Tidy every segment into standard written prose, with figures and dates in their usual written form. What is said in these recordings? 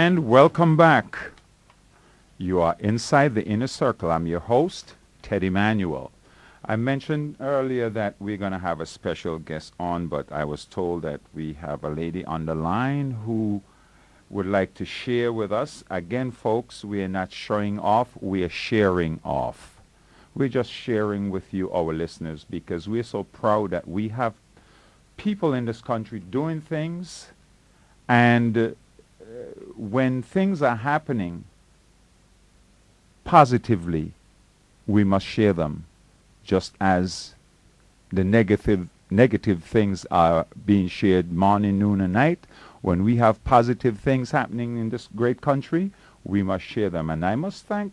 And welcome back. You are inside the inner circle. I'm your host, Ted Emanuel. I mentioned earlier that we're going to have a special guest on, but I was told that we have a lady on the line who would like to share with us. Again, folks, we are not showing off, we are sharing off. We're just sharing with you, our listeners, because we're so proud that we have people in this country doing things, and when things are happening positively, we must share them, just as the negative things are being shared morning, noon, and night. When we have positive things happening in this great country, we must share them. And I must thank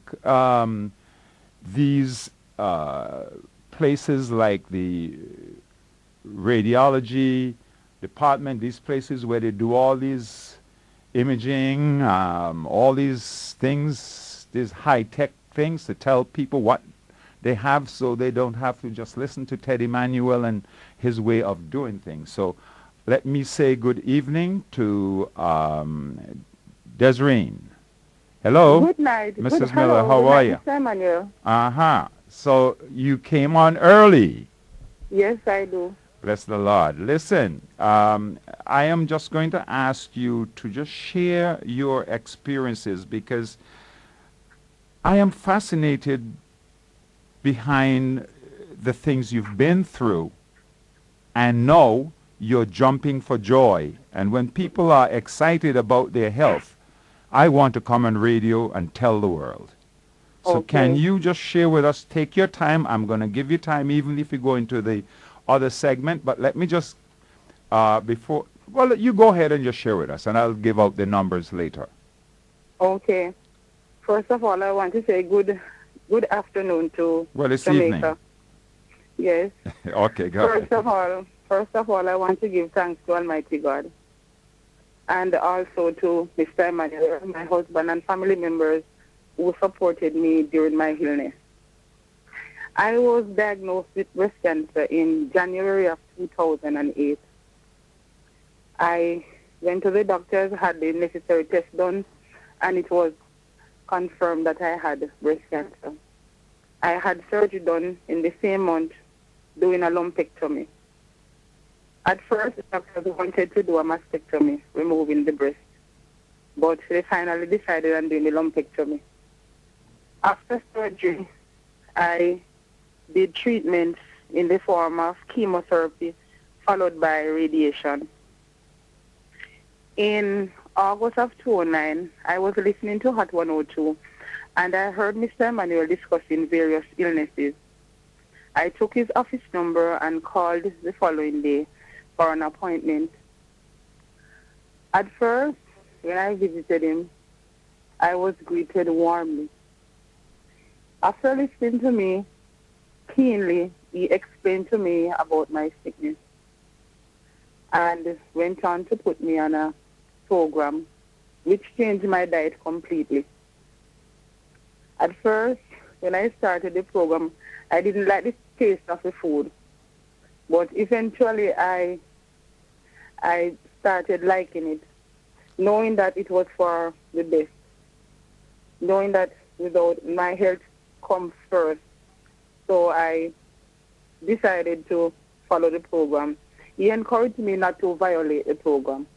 these places like the radiology department, these places where they do all these imaging, all these things, these high-tech things to tell people what they have, so they don't have to just listen to Ted Emanuel and his way of doing things. So let me say good evening to Desrine. Hello. Good night. Mrs. Miller, how are you? Mr. Emanuel. Uh-huh. So you came on early. Yes, I do. Bless the Lord. Listen, I am just going to ask you to just share your experiences, because I am fascinated behind the things you've been through, and know you're jumping for joy. And when people are excited about their health, I want to come on radio and tell the world. So Okay. Can you just share with us? Take your time. I'm going to give you time, even if you go into the other segment. But let me just, you go ahead and just share with us, and I'll give out the numbers later. Okay. First of all, I want to say good afternoon to It's Jamaica. evening. Yes. Okay, go ahead. First of all, I want to give thanks to Almighty God, and also to Mr. Emanuel, my husband, and family members who supported me during my illness. I was diagnosed with breast cancer in January of 2008. I went to the doctors, had the necessary tests done, and it was confirmed that I had breast cancer. I had surgery done in the same month, doing a lumpectomy. At first, the doctors wanted to do a mastectomy, removing the breast, but they finally decided on doing the lumpectomy. After surgery, I did treatments in the form of chemotherapy, followed by radiation. In August of 2009, I was listening to Hot 102, and I heard Mr. Emanuel discussing various illnesses. I took his office number and called the following day for an appointment. At first, when I visited him, I was greeted warmly. After listening to me keenly, he explained to me about my sickness and went on to put me on a program which changed my diet completely. At first, when I started the program, I didn't like the taste of the food, but eventually I started liking it, knowing that it was for the best, knowing that without my health comes first. So I decided to follow the program. He encouraged me not to violate the program.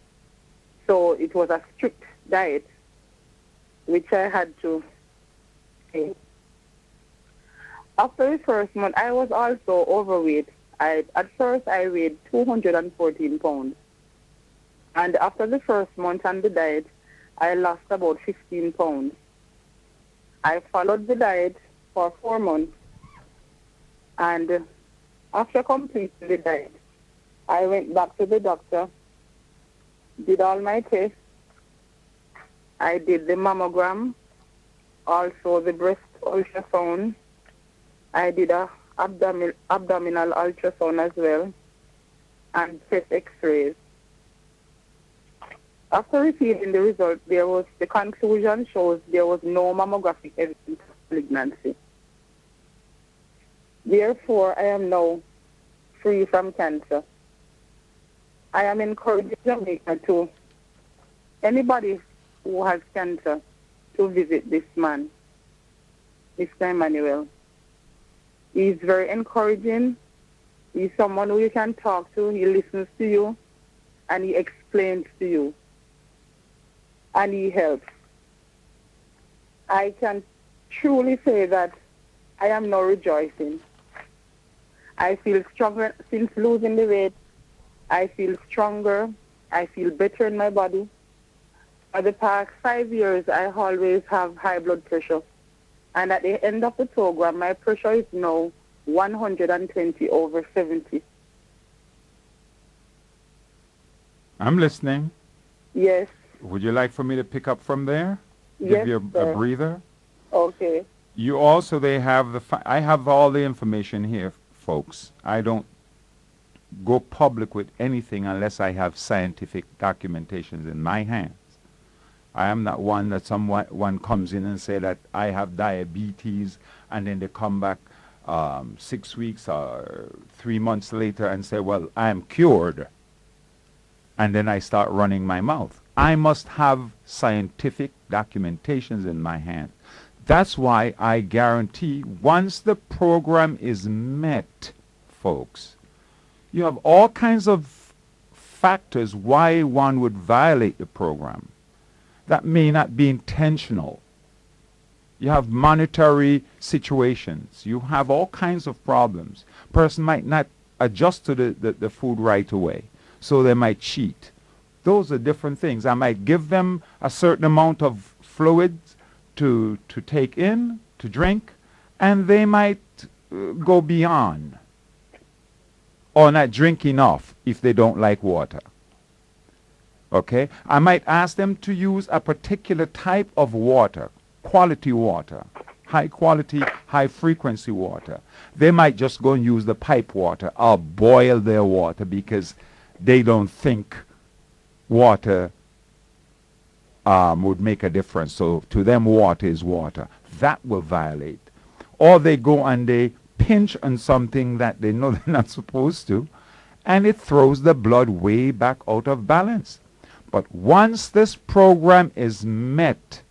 So it was a strict diet, which I had to take. After the first month, I was also overweight. At first, I weighed 214 pounds. And after the first month on the diet, I lost about 15 pounds. I followed the diet for 4 months. And after completing the diet, I went back to the doctor, did all my tests. I did the mammogram, also the breast ultrasound. I did a abdominal ultrasound as well, and chest x-rays. After receiving the result, the conclusion shows there was no mammographic evidence of malignancy. Therefore, I am now free from cancer. I am encouraging Jamaica to anybody who has cancer to visit this man, Mr. Emanuel. He's very encouraging. He's someone who you can talk to. He listens to you, and he explains to you, and he helps. I can truly say that I am now rejoicing. I feel stronger since losing the weight. I feel stronger. I feel better in my body. For the past 5 years, I always have high blood pressure. And at the end of the program, my pressure is now 120/70. I'm listening. Yes. Would you like for me to pick up from there? Yes, Give you a breather? Okay. You also, they have I have all the information here, folks. I don't go public with anything unless I have scientific documentations in my hands. I am not one that someone comes in and say that I have diabetes, and then they come back 6 weeks or 3 months later and say, well, I am cured. And then I start running my mouth. I must have scientific documentations in my hand. That's why I guarantee once the program is met, folks, you have all kinds of factors why one would violate the program. That may not be intentional. You have monetary situations. You have all kinds of problems. Person might not adjust to the food right away, so they might cheat. Those are different things. I might give them a certain amount of fluids to take in, to drink, and they might go beyond or not drink enough if they don't like water. Okay? I might ask them to use a particular type of water, quality water, high quality, high frequency water. They might just go and use the pipe water or boil their water because they don't think water would make a difference. So to them, water is water. That will violate. Or they go and they pinch on something that they know they're not supposed to, and it throws the blood way back out of balance. But once this program is met,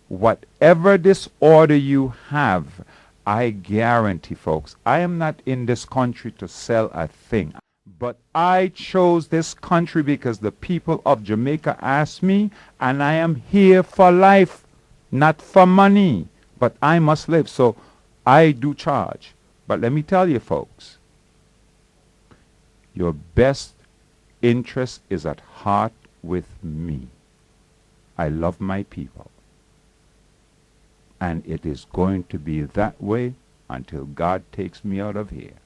whatever disorder you have, I guarantee, folks, I am not in this country to sell a thing. But I chose this country because the people of Jamaica asked me, and I am here for life, not for money. But I must live, so I do charge. But let me tell you, folks, your best interest is at heart with me. I love my people. And it is going to be that way until God takes me out of here.